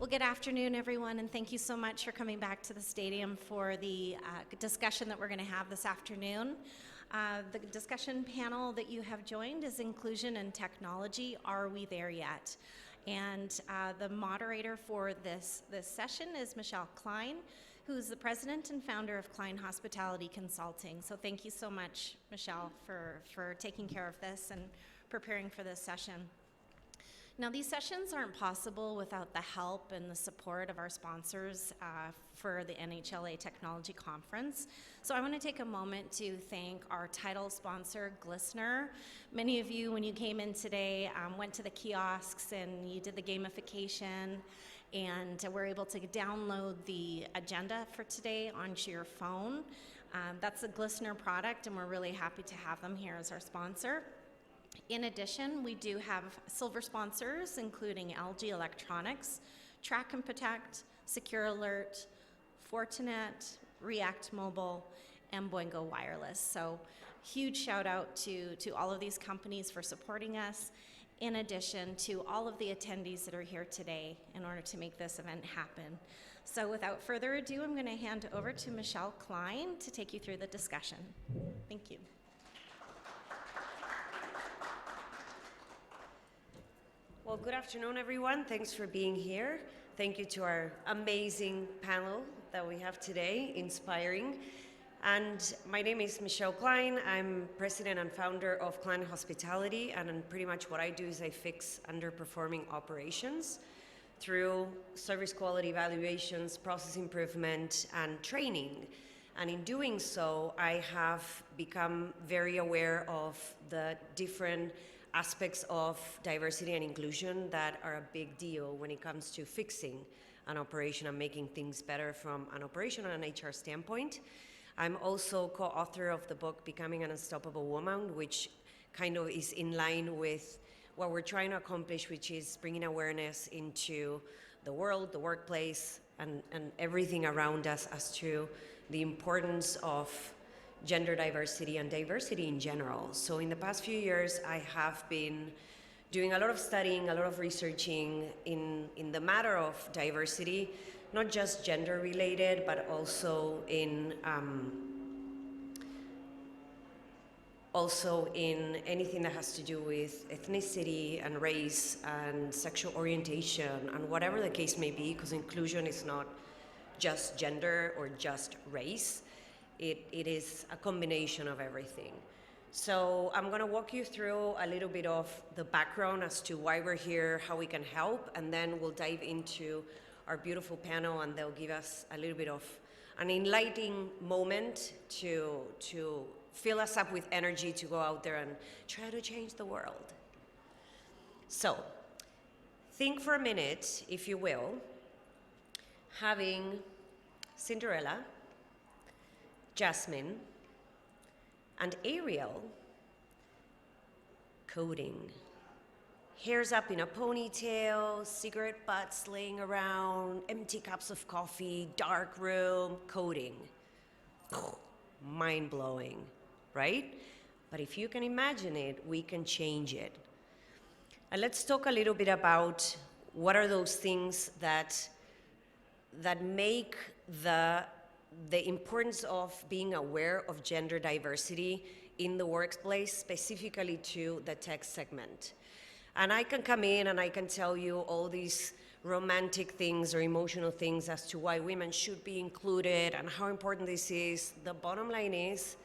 Well, good afternoon, everyone, and thank you so much for coming back to the stadium for the discussion that we're going to have this afternoon. The discussion panel that you have joined is Inclusion and Technology, Are We There Yet? And the moderator for this session is Michele Kline, who's the president and founder of Kline Hospitality Consulting. So thank you so much, Michele, for taking care of this and preparing for this session. Now, these sessions aren't possible without the help and the support of our sponsors for the NHLA Technology Conference. So I want to take a moment to thank our title sponsor, Glistener. Many of you, when you came in today, went to the kiosks and you did the gamification, and were able to download the agenda for today onto your phone. That's a Glistener product, and we're really happy to have them here as our sponsor. In addition, we do have silver sponsors, including LG Electronics, Track and Protect, Secure Alert, Fortinet, React Mobile, and Boingo Wireless. So huge shout out to all of these companies for supporting us, in addition to all of the attendees that are here today in order to make this event happen. So without further ado, I'm going to hand over to Michele Kline to take you through the discussion. Thank you. Well, good afternoon, everyone. Thanks for being here. Thank you to our amazing panel that we have today, inspiring. And my name is Michele Kline. I'm president and founder of Kline Hospitality, and pretty much what I do is I fix underperforming operations through service quality evaluations, process improvement, and training. And in doing so, I have become very aware of the different aspects of diversity and inclusion that are a big deal when it comes to fixing an operation and making things better from an operational and HR standpoint. I'm also co-author of the book Becoming an Unstoppable Woman, which kind of is in line with what we're trying to accomplish, which is bringing awareness into the world, the workplace, and everything around us as to the importance of gender diversity and diversity in general. So in the past few years, I have been doing a lot of studying, a lot of researching in the matter of diversity, not just gender related, but also in anything that has to do with ethnicity and race and sexual orientation and whatever the case may be, because inclusion is not just gender or just race. It is a combination of everything. So I'm gonna walk you through a little bit of the background as to why we're here, how we can help, and then we'll dive into our beautiful panel, and they'll give us a little bit of an enlightening moment to fill us up with energy to go out there and try to change the world. So think for a minute, if you will, having Cinderella, Jasmine, and Ariel coding. Hairs up in a ponytail, cigarette butts laying around, empty cups of coffee, dark room, coding. Mind-blowing, right? But if you can imagine it, we can change it. And let's talk a little bit about what are those things that make the importance of being aware of gender diversity in the workplace, specifically to the tech segment. And I can come in and I can tell you all these romantic things or emotional things as to why women should be included and how important this is. The bottom line is,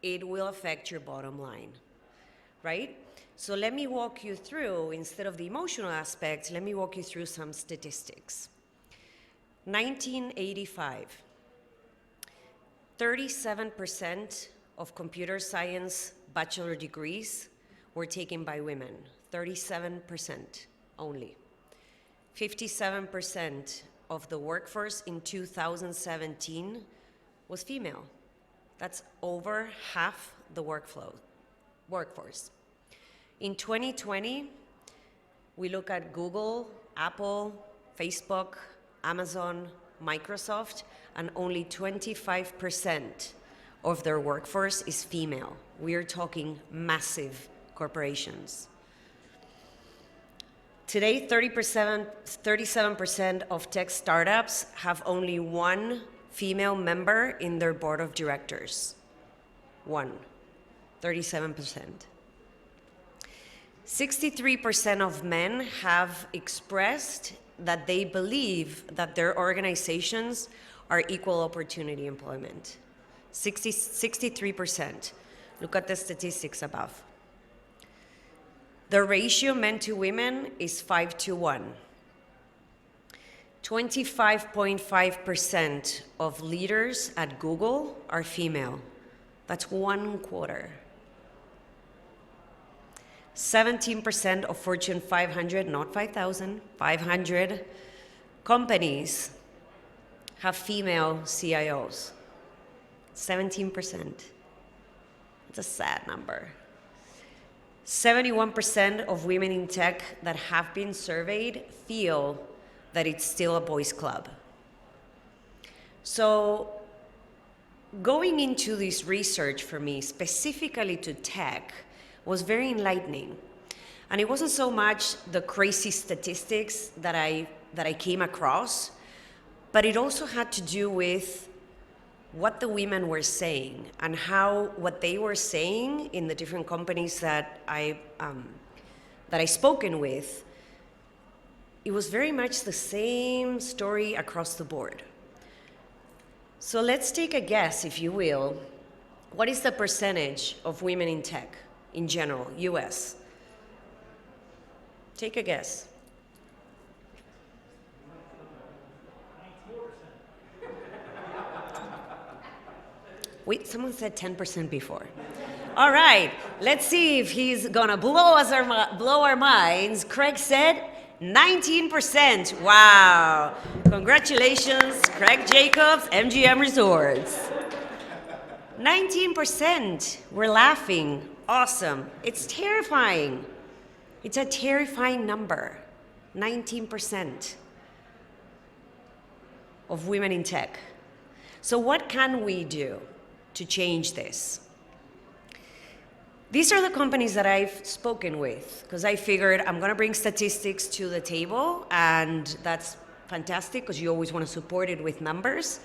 it will affect your bottom line, right? So let me walk you through, instead of the emotional aspects, let me walk you through some statistics. 1985. 37% of computer science bachelor degrees were taken by women, 37% only. 57% of the workforce in 2017 was female. That's over half the workforce. In 2020, we look at Google, Apple, Facebook, Amazon, Microsoft, and only 25% of their workforce is female. We are talking massive corporations. Today, 37% of tech startups have only one female member in their board of directors. 37%. 63% of men have expressed that they believe that their organizations are equal opportunity employment. 63%. Look at the statistics above. The ratio men to women is 5-1. 25.5% of leaders at Google are female. That's 1/4. 17% of Fortune 500, not 5,000, 500 companies have female CIOs. 17%. It's a sad number. 71% of women in tech that have been surveyed feel that it's still a boys' club. So going into this research for me, specifically to tech, was very enlightening. And it wasn't so much the crazy statistics that I came across, but it also had to do with what the women were saying and how what they were saying in the different companies that I spoken with, it was very much the same story across the board. So let's take a guess, if you will. What is the percentage of women in tech in general, US? Take a guess. Wait, someone said 10% before. All right, let's see if he's gonna blow our minds. Craig said 19%. Wow. Congratulations, Craig Jacobs, MGM Resorts. 19%. We're laughing. Awesome. It's terrifying. It's a terrifying number. 19% of women in tech. So what can we do to change this? These are the companies that I've spoken with, because I figured I'm going to bring statistics to the table, and that's fantastic because you always want to support it with numbers.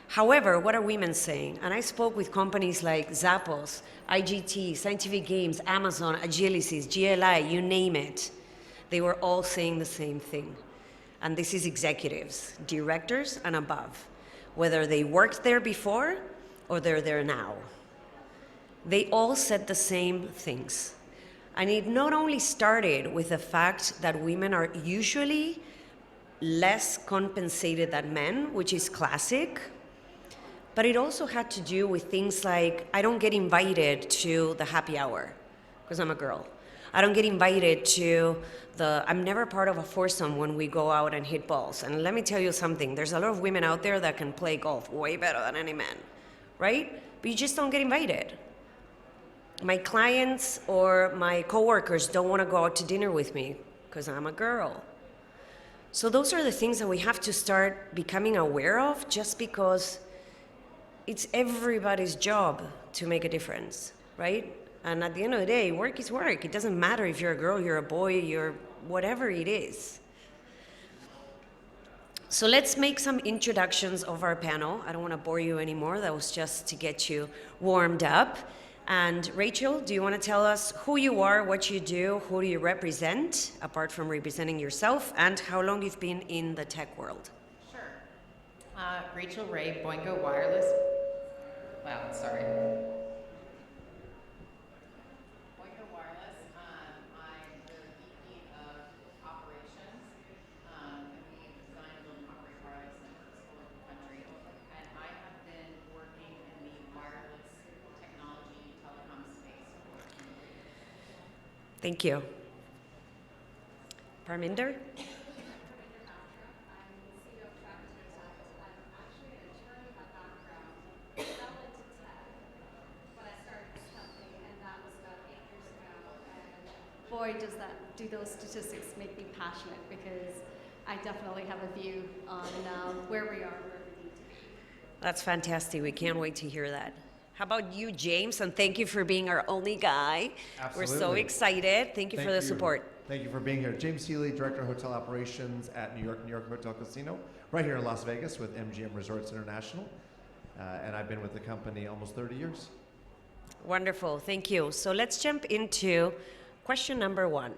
However, what are women saying? And I spoke with companies like Zappos, IGT, Scientific Games, Amazon, Agilicis, GLI, you name it. They were all saying the same thing. And this is executives, directors and above, whether they worked there before or they're there now. They all said the same things. And it not only started with the fact that women are usually less compensated than men, which is classic, but it also had to do with things like, I don't get invited to the happy hour because I'm a girl. I don't get invited to I'm never part of a foursome when we go out and hit balls. And let me tell you something, there's a lot of women out there that can play golf way better than any man, right? But you just don't get invited. My clients or my coworkers don't want to go out to dinner with me because I'm a girl. So those are the things that we have to start becoming aware of, just because it's everybody's job to make a difference, right? And at the end of the day, work is work. It doesn't matter if you're a girl, you're a boy, you're whatever it is. So let's make some introductions of our panel. I don't want to bore you anymore. That was just to get you warmed up. And Rachel, do you want to tell us who you are, what you do, who do you represent, apart from representing yourself, and how long you've been in the tech world? Sure. Rachel Ray, Boingo Wireless. Wow, sorry. Boingo Wireless. I'm the VP of Operations. And we design and build and operate wireless networks all over the country. And I have been working in the wireless technology telecom space for 20 years. Thank you. Parminder? Boy, do those statistics make me passionate, because I definitely have a view on where we are and where we need to be. That's fantastic. We can't wait to hear that. How about you, James? And thank you for being our only guy. Absolutely. We're so excited. Thank you for the support. Thank you for being here. James Healy, Director of Hotel Operations at New York Hotel Casino, right here in Las Vegas with MGM Resorts International. And I've been with the company almost 30 years. Wonderful. Thank you. So let's jump into question number 1.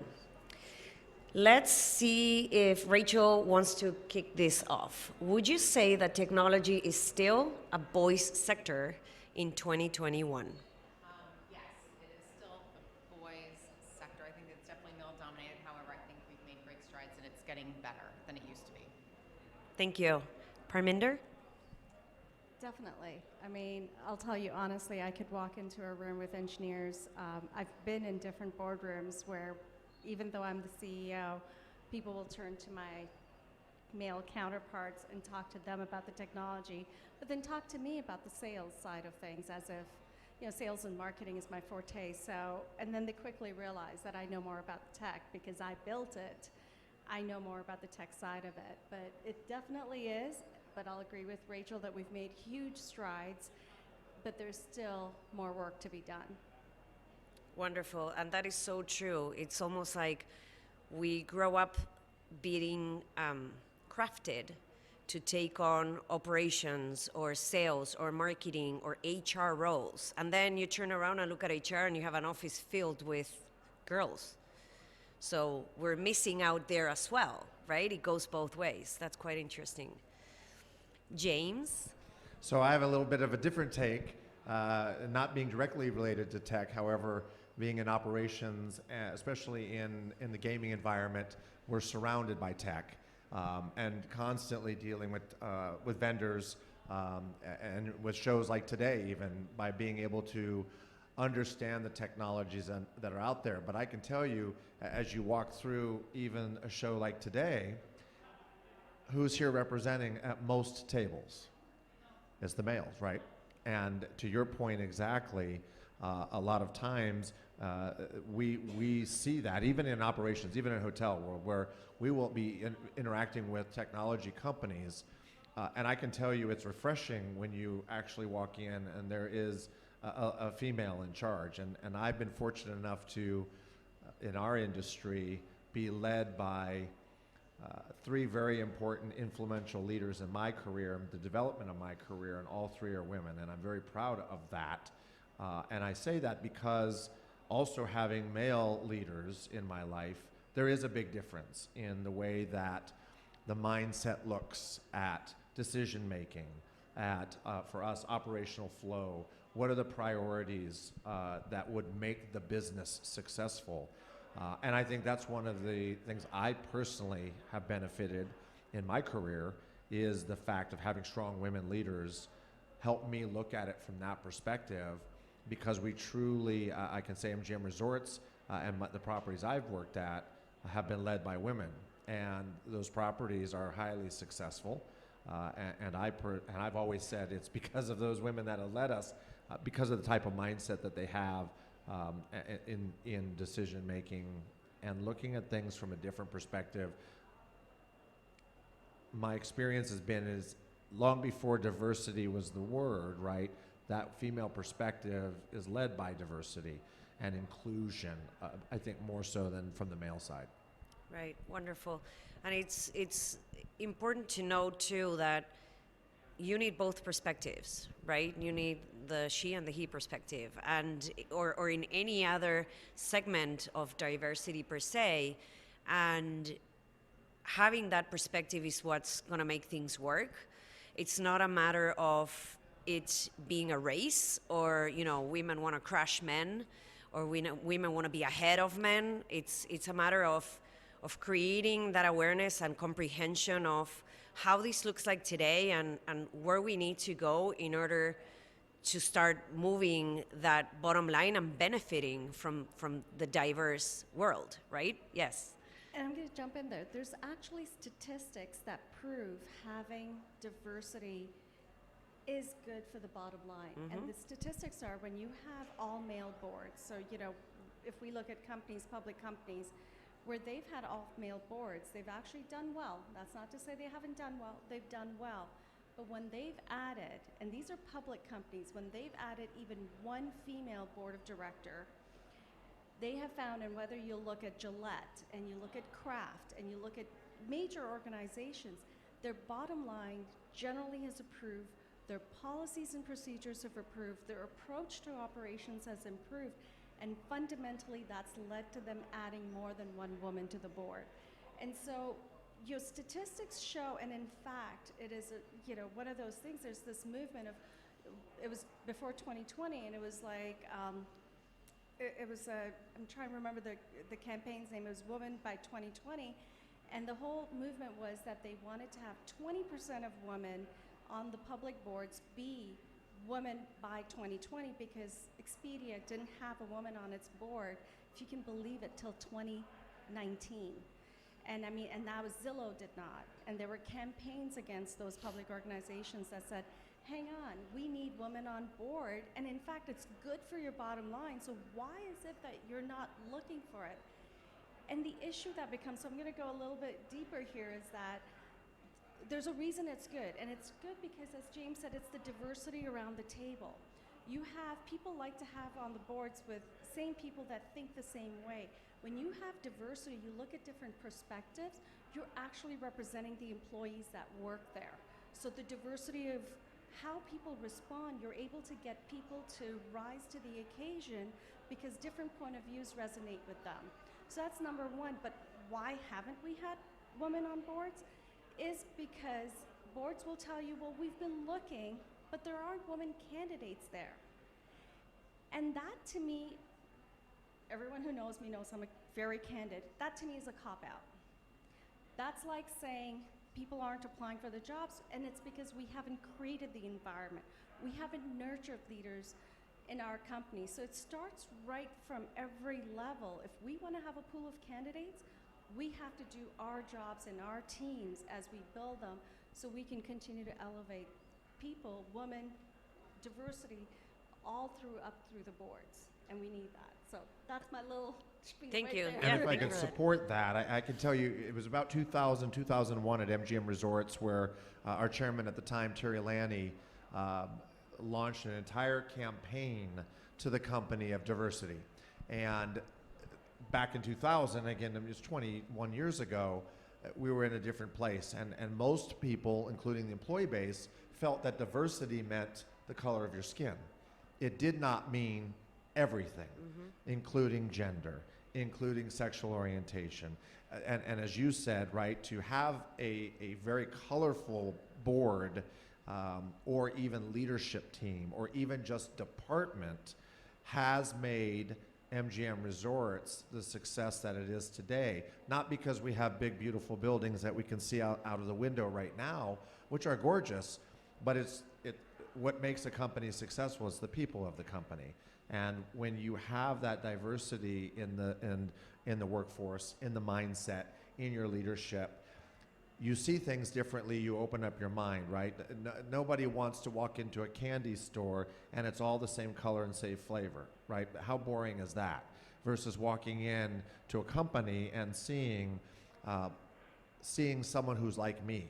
Let's see if Rachel wants to kick this off. Would you say that technology is still a boys' sector in 2021? Yes, it is still a boys' sector. I think it's definitely male-dominated. However, I think we've made great strides and it's getting better than it used to be. Thank you. Parminder? Definitely. I mean, I'll tell you honestly, I could walk into a room with engineers. I've been in different boardrooms where, even though I'm the CEO, people will turn to my male counterparts and talk to them about the technology, but then talk to me about the sales side of things, as if, you know, sales and marketing is my forte. So, and then they quickly realize that I know more about the tech because I built it. I know more about the tech side of it, but it definitely is. But I'll agree with Rachel that we've made huge strides, but there's still more work to be done. Wonderful. And that is so true. It's almost like we grow up being crafted to take on operations or sales or marketing or HR roles. And then you turn around and look at HR and you have an office filled with girls. So we're missing out there as well, right? It goes both ways. That's quite interesting. James? So I have a little bit of a different take, not being directly related to tech, however, being in operations, especially in the gaming environment, we're surrounded by tech and constantly dealing with vendors and with shows like today, even by being able to understand the technologies that are out there. But I can tell you, as you walk through even a show like today, who's here representing at most tables? It's the males, right? And to your point exactly, a lot of times we see that even in operations, even in hotel world, where we will be interacting with technology companies, and I can tell you it's refreshing when you actually walk in and there is a female in charge. And I've been fortunate enough to, in our industry, be led by 3 very important influential leaders in my career, the development of my career, and all 3 are women, and I'm very proud of that. And I say that because also having male leaders in my life, there is a big difference in the way that the mindset looks at decision making, at, for us, operational flow. What are the priorities that would make the business successful? And I think that's one of the things I personally have benefited in my career, is the fact of having strong women leaders help me look at it from that perspective, because we truly, I can say MGM Resorts and the properties I've worked at have been led by women, and those properties are highly successful. And I've always said it's because of those women that have led us, because of the type of mindset that they have in decision making and looking at things from a different perspective. My experience has been is long before diversity was the word, right? That female perspective is led by diversity and inclusion, I think more so than from the male side. Right, wonderful. And it's important to know too that you need both perspectives, right? You need the she and the he perspective, and or in any other segment of diversity per se, and having that perspective is what's going to make things work. It's not a matter of it being a race, or women want to crush men, or women want to be ahead of men. It's a matter of creating that awareness and comprehension of how this looks like today and where we need to go in order to start moving that bottom line and benefiting from the diverse world, right? Yes. And I'm going to jump in there. There's actually statistics that prove having diversity is good for the bottom line. Mm-hmm. And the statistics are, when you have all male boards, so if we look at companies, public companies, where they've had all male boards, they've actually done well. That's not to say they haven't done well, they've done well. But when they've added, and these are public companies, when they've added even one female board of director, they have found, and whether you look at Gillette and you look at Kraft and you look at major organizations, their bottom line generally has improved, their policies and procedures have improved, their approach to operations has improved, and fundamentally that's led to them adding more than one woman to the board. And so your statistics show, and in fact, it is one of those things, there's this movement of, it was before 2020, and it was like, I'm trying to remember the campaign's name, it was Women by 2020, and the whole movement was that they wanted to have 20% of women on the public boards be women by 2020 because Expedia didn't have a woman on its board, if you can believe it, till 2019. And that was Zillow did not. And there were campaigns against those public organizations that said, hang on, we need women on board. And in fact, it's good for your bottom line. So why is it that you're not looking for it? And the issue that becomes, so I'm gonna go a little bit deeper here, is that there's a reason it's good. And it's good because, as James said, it's the diversity around the table. You have, people like to have on the boards with same people that think the same way. When you have diversity, you look at different perspectives, you're actually representing the employees that work there. So the diversity of how people respond, you're able to get people to rise to the occasion because different point of views resonate with them. So that's number one, but why haven't we had women on boards? Is because boards will tell you, well, we've been looking, but there aren't women candidates there. And that to me, everyone who knows me knows I'm very candid. That to me is a cop-out. That's like saying people aren't applying for the jobs, and it's because we haven't created the environment. We haven't nurtured leaders in our company. So it starts right from every level. If we want to have a pool of candidates, we have to do our jobs and our teams as we build them so we can continue to elevate people, women, diversity, all up through the boards. And we need that. So that's my little spiel. Thank right you. there. And Yeah, if I thank you could for that. support that, I can tell you it was about 2000, 2001 at MGM Resorts where our chairman at the time, Terry Lanny, launched an entire campaign to the company of diversity. And back in 2000, again, it was 21 years ago, we were in a different place. And most people, including the employee base, felt that diversity meant the color of your skin. It did not mean everything, including gender, including sexual orientation. And as you said, right, to have a very colorful board or even leadership team or even just department has made MGM Resorts the success that it is today. Not because we have big, beautiful buildings that we can see out of the window right now, which are gorgeous, but what makes a company successful is the people of the company. And when you have that diversity in the workforce, in the mindset, in your leadership, you see things differently, you open up your mind, right? Nobody wants to walk into a candy store and it's all the same color and same flavor, right? How boring is that? Versus walking in to a company and seeing someone who's like me,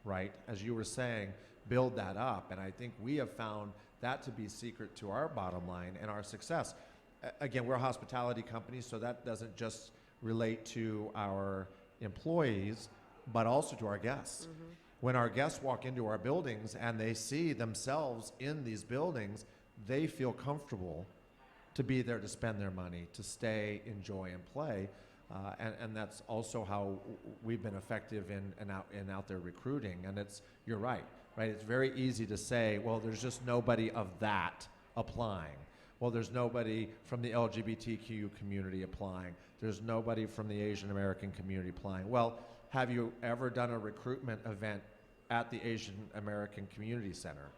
right? As you were saying, build that up. And I think we have found that to be secret to our bottom line and our success. Again, we're a hospitality company, so that doesn't just relate to our employees, but also to our guests. When our guests walk into our buildings and they see themselves in these buildings, they feel comfortable to be there to spend their money, to stay, enjoy, and play. And that's also how we've been effective in out there recruiting. And you're right? It's very easy to say, well, there's just nobody of that applying. Well, there's nobody from the LGBTQ community applying. There's nobody from the Asian American community applying. Well, have you ever done a recruitment event at the Asian American Community Center?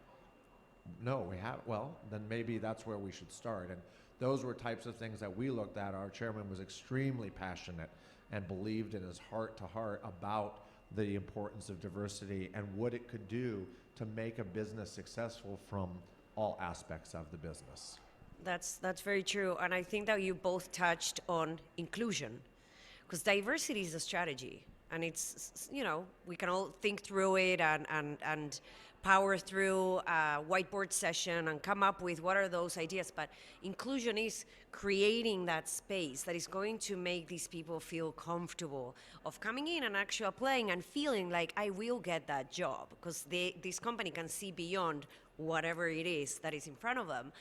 No, we haven't. Well, then maybe that's where we should start. And those were types of things that we looked at. Our chairman was extremely passionate and believed in his heart to heart about the importance of diversity and what it could do to make a business successful from all aspects of the business. That's very true. And I think that you both touched on inclusion, because diversity is a strategy. And it's, we can all think through it and power through a whiteboard session and come up with what are those ideas. But inclusion is creating that space that is going to make these people feel comfortable of coming in and actually applying and feeling like I will get that job, because this company can see beyond whatever it is that is in front of them.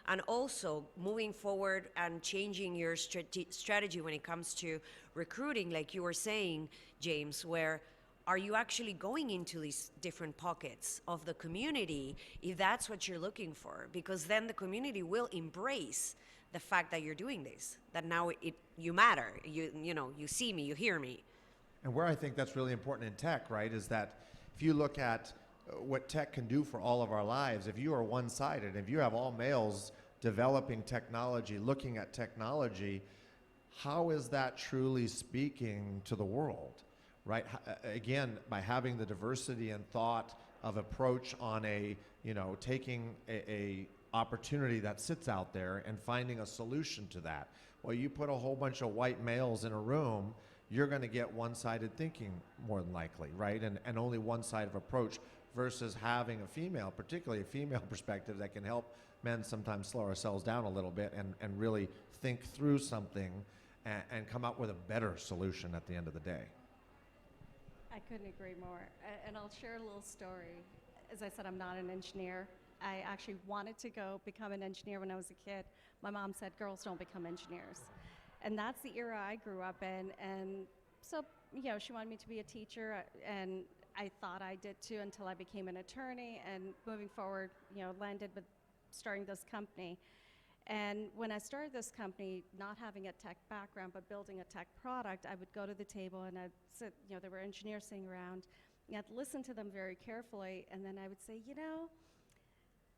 And also moving forward and changing your strategy when it comes to recruiting, like you were saying, James, where are you actually going into these different pockets of the community if that's what you're looking for? Because then the community will embrace the fact that you're doing this, that now you matter, you know, you see me, you hear me. And where I think that's really important in tech, right, is that if you look at what tech can do for all of our lives, if you are one-sided, if you have all males developing technology, looking at technology, how is that truly speaking to the world, right? Again, by having the diversity and thought of approach on taking a opportunity that sits out there and finding a solution to that. Well, you put a whole bunch of white males in a room, you're going to get one-sided thinking more than likely, right? And only one side of approach, versus having a female, particularly a female perspective that can help men sometimes slow ourselves down a little bit and really think through something and come up with a better solution at the end of the day. I couldn't agree more. And I'll share a little story. As I said, I'm not an engineer. I actually wanted to go become an engineer when I was a kid. My mom said, girls don't become engineers. And that's the era I grew up in. And so, she wanted me to be a teacher, and I thought I did too until I became an attorney, and moving forward, landed with starting this company. And when I started this company, not having a tech background, but building a tech product, I would go to the table and I'd sit, there were engineers sitting around, and I'd listen to them very carefully, and then I would say,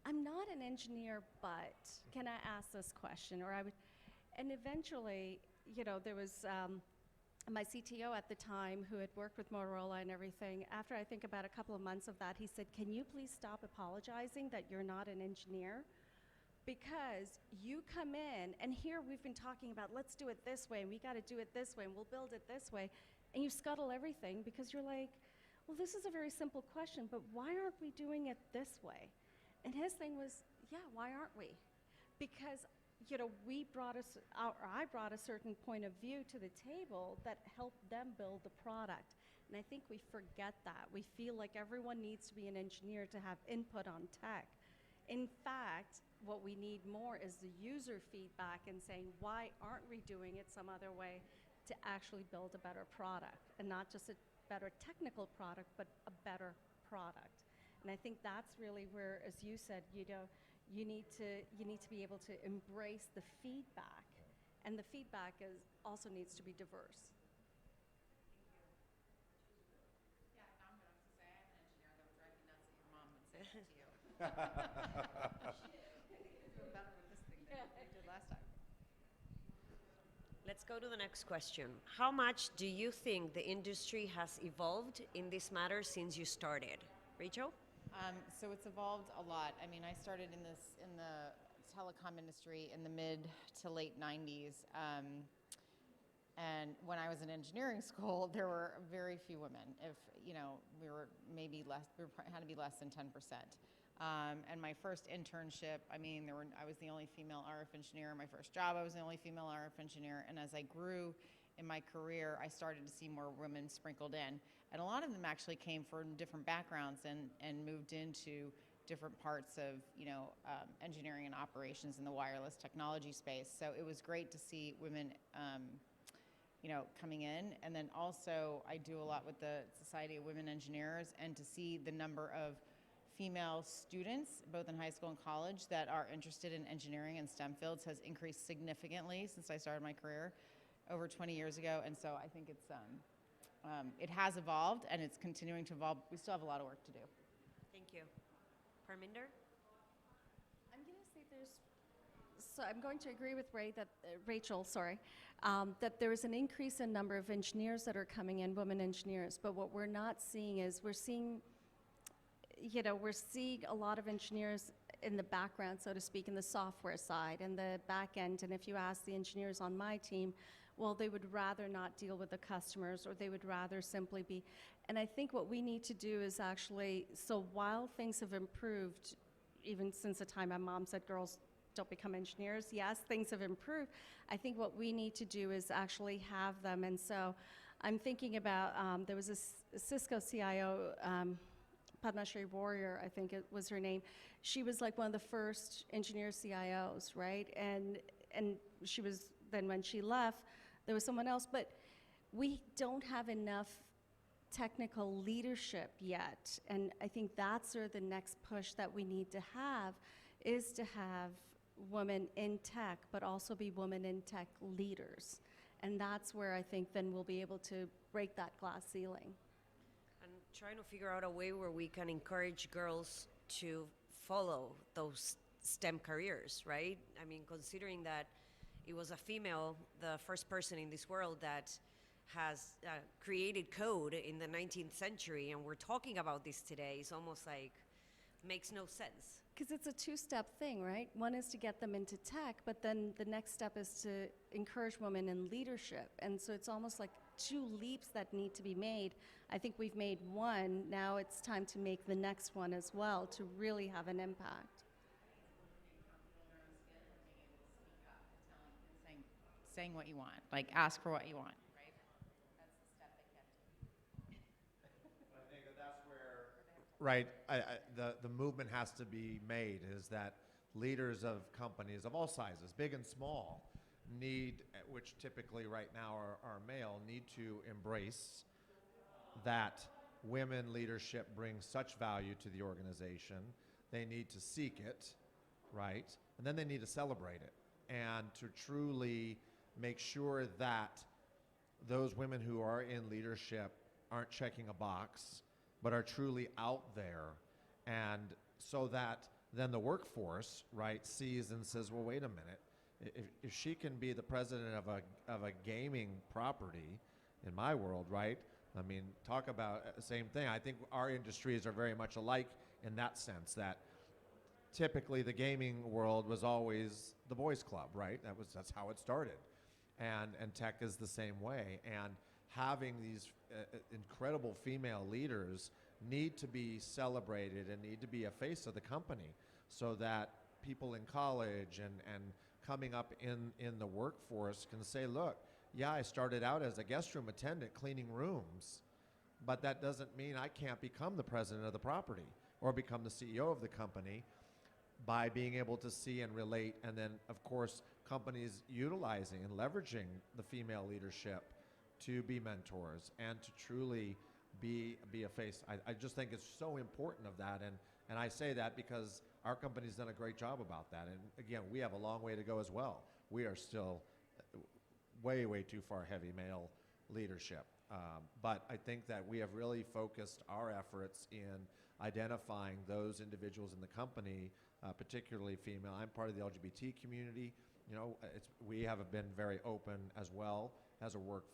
I'm not an engineer, but can I ask this question? And eventually, there was my CTO at the time, who had worked with Motorola and everything. After I think about a couple of months of that, he said, can you please stop apologizing that you're not an engineer? Because you come in, and here we've been talking about, let's do it this way, and we got to do it this way, and we'll build it this way, and you scuttle everything because you're like, well, this is a very simple question, but why aren't we doing it this way? And his thing was, yeah, why aren't we? Because I brought a certain point of view to the table that helped them build the product. And I think we forget that. We feel like everyone needs to be an engineer to have input on tech. In fact, what we need more is the user feedback and saying, why aren't we doing it some other way to actually build a better product? And not just a better technical product, but a better product. And I think that's really where, as you said, you need to be able to embrace the feedback, and the feedback also needs to be diverse. Yeah, now I'm going to say I'm an engineer. That would drive me nuts that your mom would say that to you. She did. You're doing better with this thing than you did last time. Let's go to the next question. How much do you think the industry has evolved in this matter since you started? Rachel? So it's evolved a lot. I mean, I started in the telecom industry in the mid to late 90s. And when I was in engineering school, there were very few women. If, we were maybe less, had to be less than 10%. And my first internship, I was the only female RF engineer. My first job, I was the only female RF engineer. And as I grew in my career, I started to see more women sprinkled in. And a lot of them actually came from different backgrounds and moved into different parts of, engineering and operations in the wireless technology space. So it was great to see women, coming in. And then also I do a lot with the Society of Women Engineers, and to see the number of female students, both in high school and college, that are interested in engineering and STEM fields has increased significantly since I started my career over 20 years ago. And so I think it has evolved, and it's continuing to evolve. We still have a lot of work to do. Thank you. Parminder? I'm going to agree with Rachel, that there is an increase in number of engineers that are coming in, women engineers. But what we're not seeing is we're seeing a lot of engineers in the background, so to speak, in the software side and the back end. And if you ask the engineers on my team, well, they would rather not deal with the customers, or they would rather simply be. And I think what we need to do is actually, so while things have improved, even since the time my mom said girls don't become engineers, yes, things have improved. I think what we need to do is actually have them. And so I'm thinking about, there was a Cisco CIO, Padma Shri Warrior, I think it was her name. She was like one of the first engineer CIOs, right? And she was, then when she left, there was someone else. But we don't have enough technical leadership yet. And I think that's sort of the next push that we need to have, is to have women in tech, but also be women in tech leaders. And that's where I think then we'll be able to break that glass ceiling. And trying to figure out a way where we can encourage girls to follow those STEM careers, right? I mean, considering that it was a female, the first person in this world that has created code in the 19th century, and we're talking about this today, it's almost like makes no sense. Because it's a two-step thing, right? One is to get them into tech, but then the next step is to encourage women in leadership. And so it's almost like two leaps that need to be made. I think we've made one. Now it's time to make the next one as well to really have an impact. Saying what you want, like ask for what you want, right? That's the step that you have to. I think that's where, right, the movement has to be made, is that leaders of companies of all sizes, big and small, need, which typically right now are male, need to embrace that women leadership brings such value to the organization. They need to seek it, right? And then they need to celebrate it, and to truly make sure that those women who are in leadership aren't checking a box, but are truly out there. And so that then the workforce, right, sees and says, well, wait a minute, if she can be the president of a gaming property in my world, right? I mean, talk about the same thing. I think our industries are very much alike in that sense, that typically the gaming world was always the boys club, right? That's how it started. And tech is the same way. And having these incredible female leaders need to be celebrated and need to be a face of the company, so that people in college and coming up in the workforce can say, look, yeah, I started out as a guest room attendant cleaning rooms, but that doesn't mean I can't become the president of the property or become the CEO of the company by being able to see and relate. And then, of course, companies utilizing and leveraging the female leadership to be mentors and to truly be a face. I just think it's so important of that. And I say that because our company's done a great job about that. And again, we have a long way to go as well. We are still way, way too far heavy male leadership. But I think that we have really focused our efforts in identifying those individuals in the company, particularly female. I'm part of the LGBT community. You know, we have been very open as well as a work,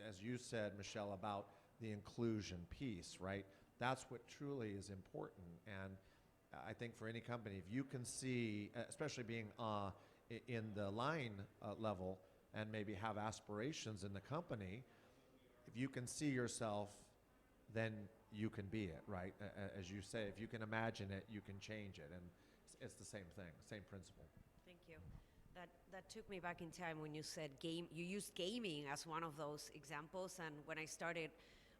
as you said, Michelle, about the inclusion piece, right? That's what truly is important. And I think for any company, if you can see, especially being in the line level and maybe have aspirations in the company, if you can see yourself, then you can be it, right? As you say, if you can imagine it, you can change it. And it's the same thing, same principle. Thank you. That took me back in time when you said you used gaming as one of those examples. And when I started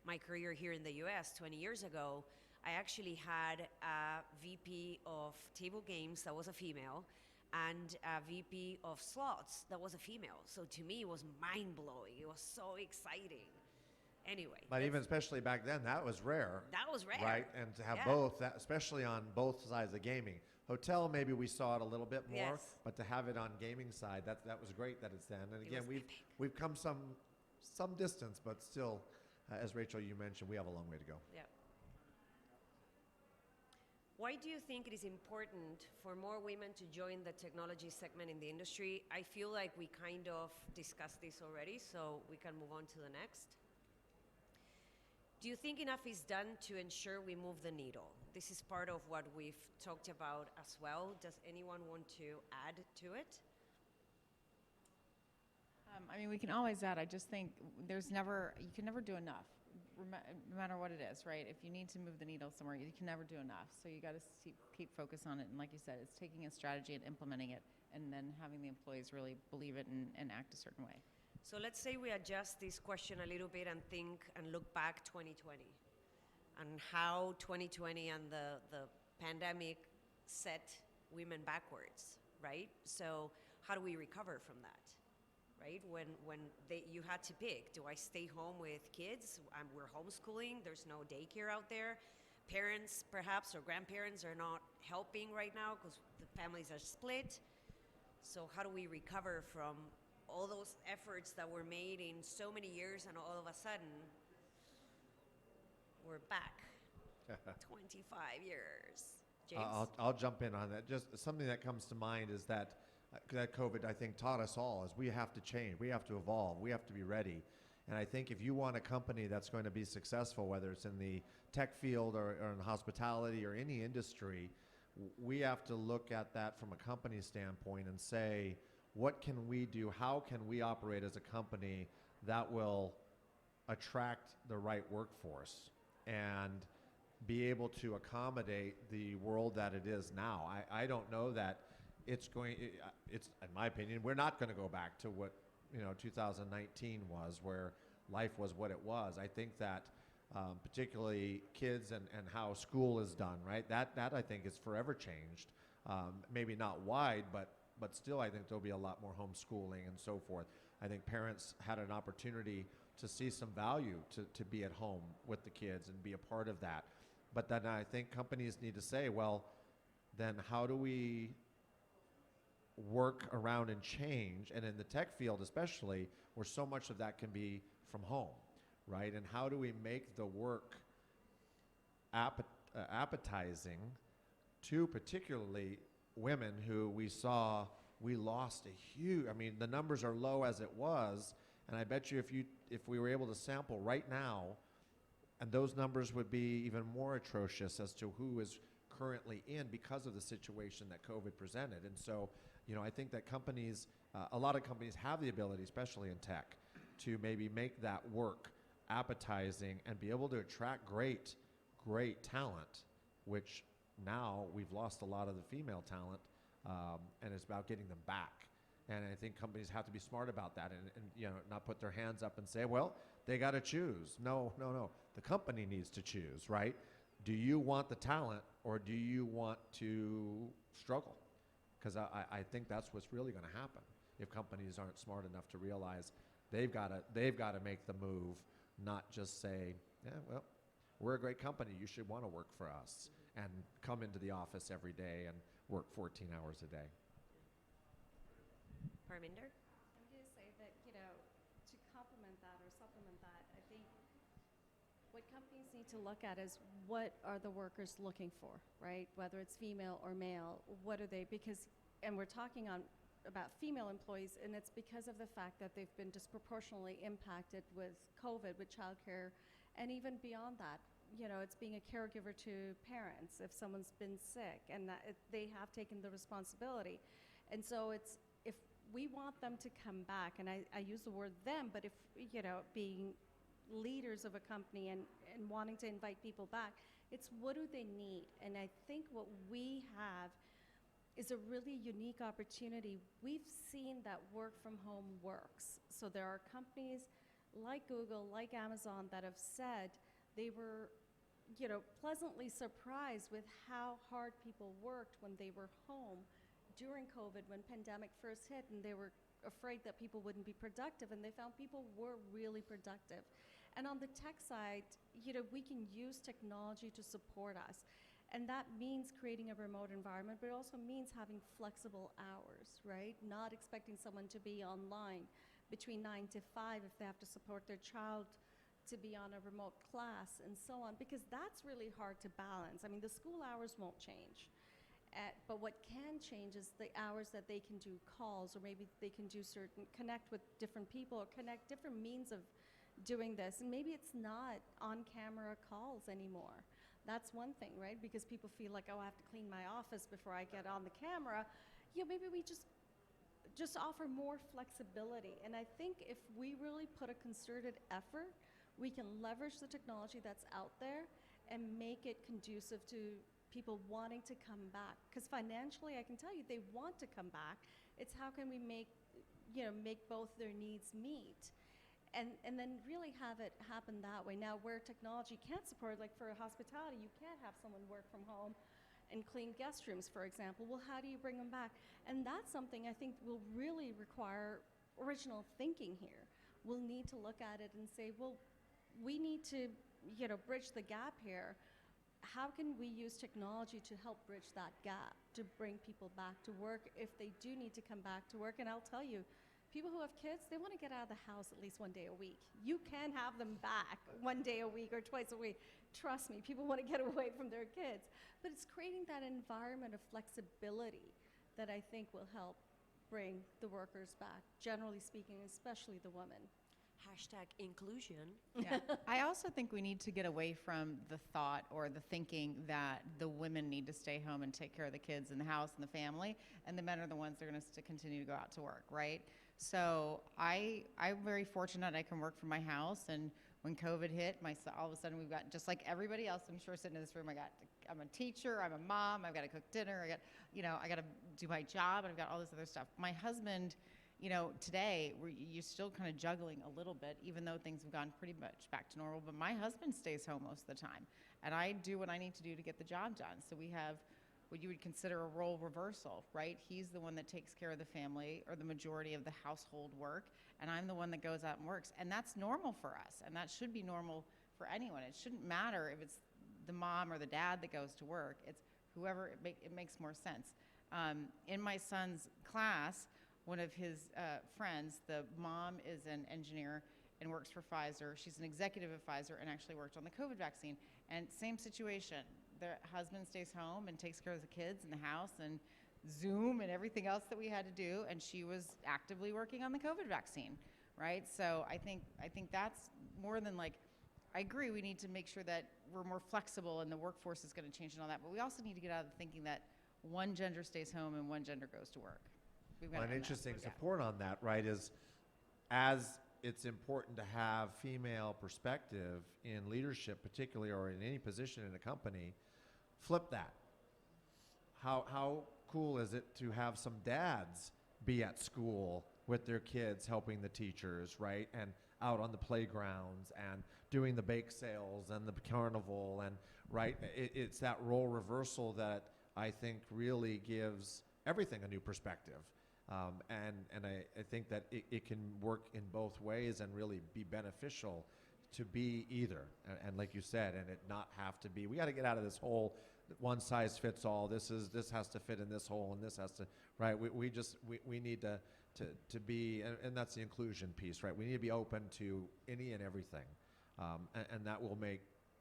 my career here in the US 20 years ago, I actually had a VP of table games that was a female and a VP of slots that was a female. So to me, it was mind-blowing. It was so exciting. Anyway. But even especially back then, that was rare. That was rare. Right? And to have Yeah. both, that, especially on both sides of gaming. Hotel, maybe we saw it a little bit more, Yes. but to have it on gaming side, that was great that it's then. And It again, was we've come some distance, but still, as Rachel, you mentioned, we have a long way to go. Yeah. Why do you think it is important for more women to join the technology segment in the industry? I feel like we kind of discussed this already, so we can move on to the next. Do you think enough is done to ensure we move the needle? This is part of what we've talked about as well. Does anyone want to add to it? I mean, we can always add. I just think you can never do enough, no matter what it is, right? If you need to move the needle somewhere, you can never do enough. So you got to keep focus on it. And like you said, it's taking a strategy and implementing it, and then having the employees really believe it and act a certain way. So let's say we adjust this question a little bit and think and look back 2020 and how 2020 and the pandemic set women backwards, right? So how do we recover from that? Right? When you had to pick, do I stay home with kids? We're homeschooling, there's no daycare out there. Parents, perhaps, or grandparents are not helping right now because the families are split. So how do we recover from all those efforts that were made in so many years and all of a sudden we're back 25 years? James? I'll jump in on that. Just something that comes to mind is that COVID, I think, taught us all is we have to change, we have to evolve, we have to be ready. And I think if you want a company that's going to be successful, whether it's in the tech field or in hospitality or any industry, we have to look at that from a company standpoint and say, what can we do? How can we operate as a company that will attract the right workforce and be able to accommodate the world that it is now? I don't know that it's in my opinion, we're not going to go back to what 2019 was, where life was what it was. I think that particularly kids and how school is done, right? That I think is forever changed. Maybe not wide, but still I think there'll be a lot more homeschooling and so forth. I think parents had an opportunity to see some value to be at home with the kids and be a part of that. But then I think companies need to say, well, then how do we work around and change? And in the tech field especially, where so much of that can be from home, right? And how do we make the work appetizing to particularly women who we lost a huge, the numbers are low as it was, and I bet you if we were able to sample right now, and those numbers would be even more atrocious as to who is currently in because of the situation that COVID presented. And so, I think that companies, a lot of companies have the ability, especially in tech, to maybe make that work appetizing and be able to attract great talent, which now we've lost a lot of the female talent, and it's about getting them back. And I think companies have to be smart about that and not put their hands up and say, well, they got to choose. No. The company needs to choose, right? Do you want the talent or do you want to struggle? Because I think that's what's really going to happen if companies aren't smart enough to realize they've got to make the move, not just say, yeah, well, we're a great company. You should want to work for us and come into the office every day and work 14 hours a day. Parminder? I'm going to say that, to complement that or supplement that, I think what companies need to look at is what are the workers looking for, right? Whether it's female or male, what are they? And we're talking about female employees, and it's because of the fact that they've been disproportionately impacted with COVID, with childcare, and even beyond that. It's being a caregiver to parents if someone's been sick, and that they have taken the responsibility. And so if we want them to come back, and I use the word them, but if, being leaders of a company and wanting to invite people back, it's what do they need? And I think what we have is a really unique opportunity. We've seen that work from home works. So there are companies like Google, like Amazon that have said they were pleasantly surprised with how hard people worked when they were home during COVID, when pandemic first hit, and they were afraid that people wouldn't be productive, and they found people were really productive. And on the tech side, we can use technology to support us. And that means creating a remote environment, but it also means having flexible hours, right? Not expecting someone to be online between 9 to 5 if they have to support their child to be on a remote class and so on, because that's really hard to balance. The school hours won't change. But what can change is the hours that they can do calls, or maybe they can do connect with different people, or connect different means of doing this. And maybe it's not on-camera calls anymore. That's one thing, right? Because people feel like, oh, I have to clean my office before I get on the camera. Maybe we just just offer more flexibility. And I think if we really put a concerted effort, we can leverage the technology that's out there and make it conducive to people wanting to come back. Because financially, I can tell you, they want to come back. It's how can we make both their needs meet, and then really have it happen that way. Now, where technology can't support, like for hospitality, you can't have someone work from home and clean guest rooms, for example. Well, how do you bring them back? And that's something I think will really require original thinking here. We'll need to look at it and say, well, we need to, bridge the gap here. How can we use technology to help bridge that gap, to bring people back to work if they do need to come back to work? And I'll tell you, people who have kids, they want to get out of the house at least one day a week. You can have them back one day a week or twice a week. Trust me, people want to get away from their kids. But it's creating that environment of flexibility that I think will help bring the workers back, generally speaking, especially the women. Hashtag inclusion. Yeah. I also think we need to get away from the thought or the thinking that the women need to stay home and take care of the kids and the house and the family, and the men are the ones that are going to continue to go out to work, right? So I'm very fortunate I can work from my house, and when COVID hit, all of a sudden we've got, just like everybody else, I'm sure sitting in this room, I'm a teacher, I'm a mom, I've got to cook dinner, I got to do my job, and I've got all this other stuff. My husband, today you're still kind of juggling a little bit, even though things have gone pretty much back to normal. But my husband stays home most of the time, and I do what I need to do to get the job done. So we have what you would consider a role reversal, right? He's the one that takes care of the family or the majority of the household work, and I'm the one that goes out and works. And that's normal for us, and that should be normal for anyone. It shouldn't matter if it's the mom or the dad that goes to work. It's whoever, it makes more sense. In my son's class, one of his friends, the mom is an engineer and works for Pfizer. She's an executive at Pfizer and actually worked on the COVID vaccine. And same situation. Their husband stays home and takes care of the kids in the house and Zoom and everything else that we had to do. And she was actively working on the COVID vaccine, right? So I think that's more than I agree, we need to make sure that we're more flexible and the workforce is going to change and all that. But we also need to get out of thinking that one gender stays home and one gender goes to work. Well, an interesting support on that, right, is as it's important to have female perspective in leadership, particularly, or in any position in a company, flip that. How cool is it to have some dads be at school with their kids helping the teachers, right, and out on the playgrounds and doing the bake sales and the carnival, and right, it's that role reversal that I think really gives everything a new perspective. And I think that it can work in both ways and really be beneficial to be either. And like you said, and it not have to be, we got to get out of this whole one size fits all. This has to fit in this hole and this has to, right? We need to be, and that's the inclusion piece, right? We need to be open to any and everything. And that will make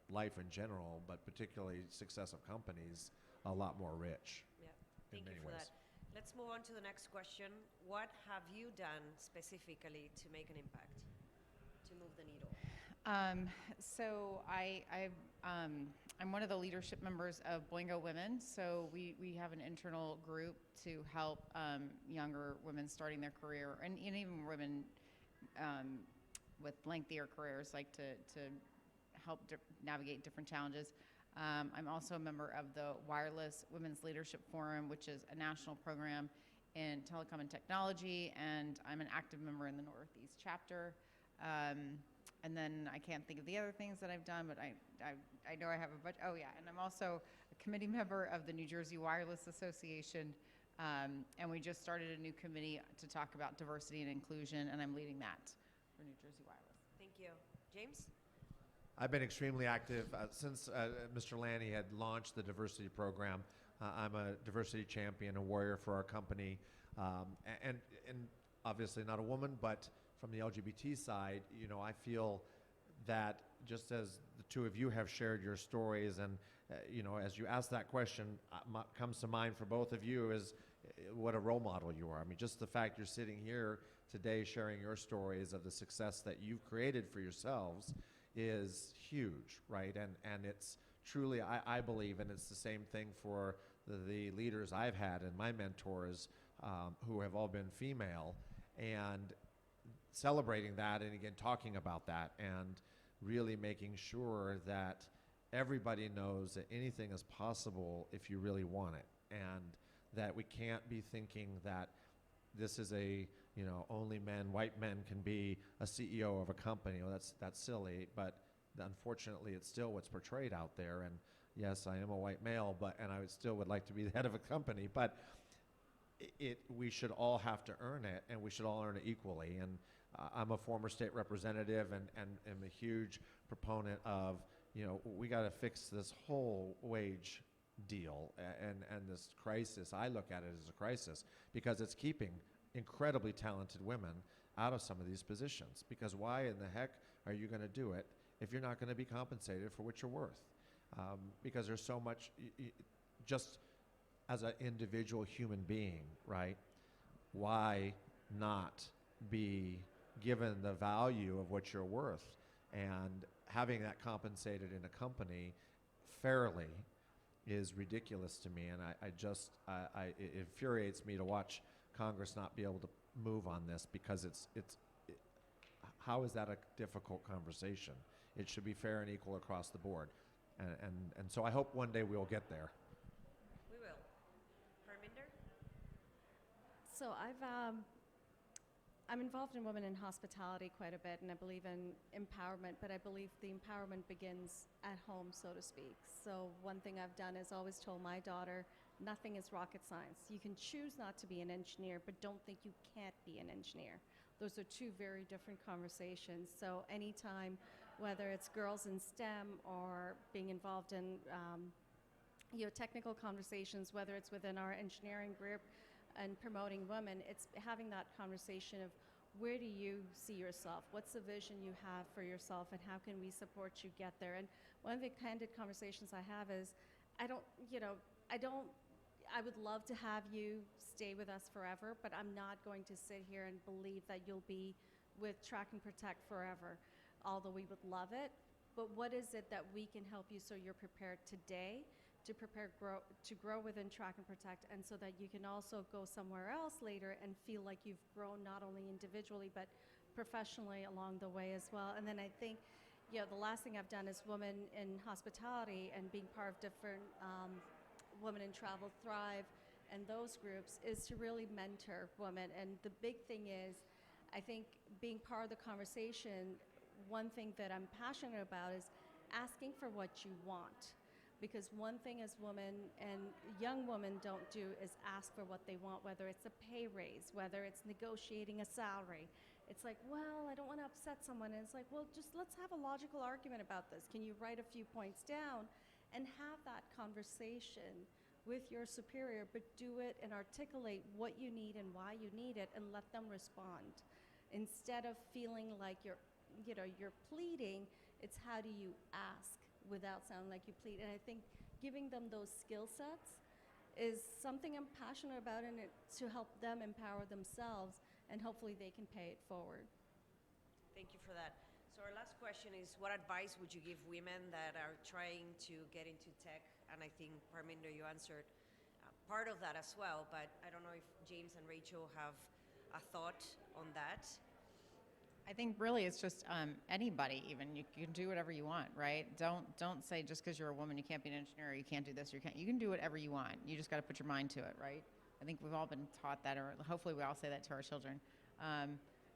life in general, but particularly success of companies, a lot more rich. Yeah, thank you for that. Let's move on to the next question. What have you done specifically to make an impact, to move the needle? So I'm one of the leadership members of Boingo Women. So we have an internal group to help younger women starting their career, and even women with lengthier careers, like to help navigate different challenges. I'm also a member of the Wireless Women's Leadership Forum, which is a national program in telecom and technology, and I'm an active member in the Northeast chapter. And then I can't think of the other things that I've done, but I know I have a bunch. Oh yeah, and I'm also a committee member of the New Jersey Wireless Association, and we just started a new committee to talk about diversity and inclusion, and I'm leading that for New Jersey Wireless. Thank you. James? I've been extremely active since Mr. Lanny had launched the diversity program. I'm a diversity champion, a warrior for our company, and obviously not a woman, but from the LGBT side, I feel that just as the two of you have shared your stories, and as you ask that question, comes to mind for both of you is what a role model you are. I mean, just the fact you're sitting here today sharing your stories of the success that you've created for yourselves is huge, right? And it's truly, I believe, and it's the same thing for the leaders I've had and my mentors, who have all been female, and celebrating that, and again talking about that, and really making sure that everybody knows that anything is possible if you really want it, and that we can't be thinking that this is a, only white men can be a CEO of a company. Well, that's silly, but unfortunately it's still what's portrayed out there. And yes, I am a white male, and I still would like to be the head of a company, but we should all have to earn it, and we should all earn it equally. And I'm a former state representative, and am a huge proponent of, we got to fix this whole wage deal and this crisis. I look at it as a crisis because it's keeping incredibly talented women out of some of these positions. Because why in the heck are you going to do it if you're not going to be compensated for what you're worth? Because there's so much, just as an individual human being, right? Why not be given the value of what you're worth, and having that compensated in a company fairly is ridiculous to me. And it infuriates me to watch Congress not be able to move on this, because how is that a difficult conversation? It should be fair and equal across the board. And so I hope one day we'll get there. We will. Harminder? So I'm involved in women in hospitality quite a bit, and I believe in empowerment, but I believe the empowerment begins at home, so to speak. So one thing I've done is always told my daughter, nothing is rocket science. You can choose not to be an engineer, but don't think you can't be an engineer. Those are two very different conversations. So anytime, whether it's girls in STEM or being involved in technical conversations, whether it's within our engineering group and promoting women, it's having that conversation of, where do you see yourself? What's the vision you have for yourself, and how can we support you get there? And one of the candid conversations I have is, I would love to have you stay with us forever, but I'm not going to sit here and believe that you'll be with Track and Protect forever, although we would love it. But what is it that we can help you so you're prepared today to grow within Track and Protect, and so that you can also go somewhere else later and feel like you've grown not only individually but professionally along the way as well. And then I think, the last thing I've done as Women in Hospitality and being part of different Women in Travel Thrive and those groups is to really mentor women. And the big thing is, I think being part of the conversation, one thing that I'm passionate about is asking for what you want. Because one thing as women and young women don't do is ask for what they want, whether it's a pay raise, whether it's negotiating a salary. It's like, well, I don't want to upset someone. And it's like, well, just let's have a logical argument about this. Can you write a few points down and have that conversation with your superior, but do it and articulate what you need and why you need it, and let them respond. Instead of feeling like you're pleading, it's how do you ask without sounding like you plead. And I think giving them those skill sets is something I'm passionate about, and to help them empower themselves, and hopefully they can pay it forward. Thank you for that. So our last question is, what advice would you give women that are trying to get into tech? And I think, Parminder, you answered part of that as well, but I don't know if James and Rachel have a thought on that. I think really it's just anybody. Even you can do whatever you want, right? Don't say just because you're a woman you can't be an engineer, or you can't do this, or you can do whatever you want. You just got to put your mind to it, right? I think we've all been taught that, or hopefully we all say that to our children.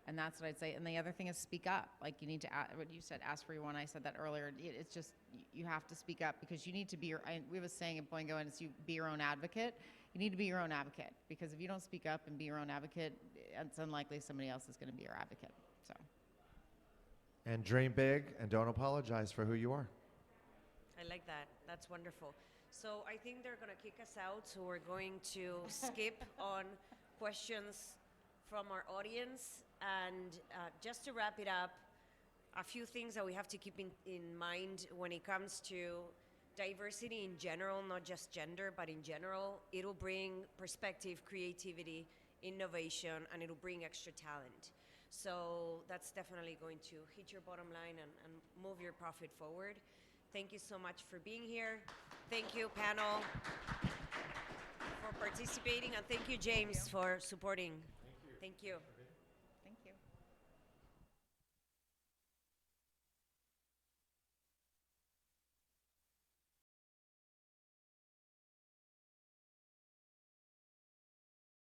And that's what I'd say. And the other thing is speak up. Like, you need to, what you said, ask for your one. I said that earlier. It's just, you have to speak up, because you need to be we have a saying at Boingo, and it's you be your own advocate. You need to be your own advocate, because if you don't speak up and be your own advocate, it's unlikely somebody else is going to be your advocate. So. And dream big, and don't apologize for who you are. I like that. That's wonderful. So I think they're going to kick us out, so we're going to skip on questions from our audience. And just to wrap it up, a few things that we have to keep in mind when it comes to diversity in general, not just gender, but in general. It'll bring perspective, creativity, innovation, and it'll bring extra talent. So that's definitely going to hit your bottom line and move your profit forward. Thank you so much for being here. Thank you, panel, for participating, and thank you, James, for supporting. Thank you.